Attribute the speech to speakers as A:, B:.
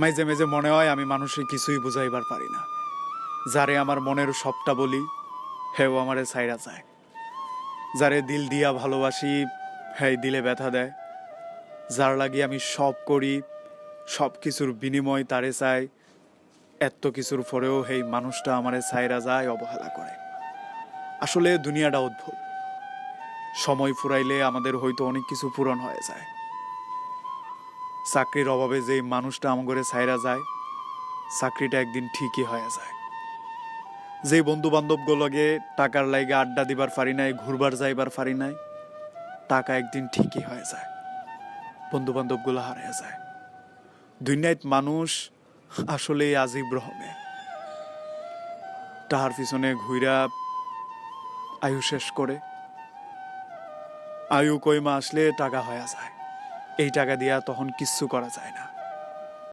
A: মাঝে মাঝে মনে হয় আমি মানুষের কিছুই বুঝাইবার পারি না। যারে আমার মনের সবটা বলি, হেও আমারে ছাইরা যায়। যারে দিল দিয়া ভালোবাসি, হ্যাঁ দিলে ব্যথা দেয়। যার লাগি আমি সব করি, সব কিছুর বিনিময় তারে চাই, এত কিছুর পরেও হেই মানুষটা আমারে ছাইরা যায়, অবহেলা করে। আসলে দুনিয়াটা অদ্ভুত। সময় ফুরাইলে আমাদের হয়তো অনেক কিছু পূরণ হয়ে যায়। চাকরির অভাবে যে মানুষটা আমাকে ছাইরা যায়, চাকরিটা একদিন ঠিকই হয়ে যায়। যে বন্ধু বান্ধবগুলোকে টাকার লাইগে আড্ডা দিবার পারি নাই, ঘুরবার যাইবার পারি নাই, টাকা একদিন ঠিকই হয়ে যায়, বন্ধু বান্ধবগুলো হারিয়ে যায়। দুনিয়ায় মানুষ আসলে আজিব রহমে, তাহার পিছনে ঘুইরা আয়ু শেষ করে। আয়ু কইমা আসলে টাকা হয়ে যায়, এই টাকা দিয়া তখন কিচ্ছু করা যায় না।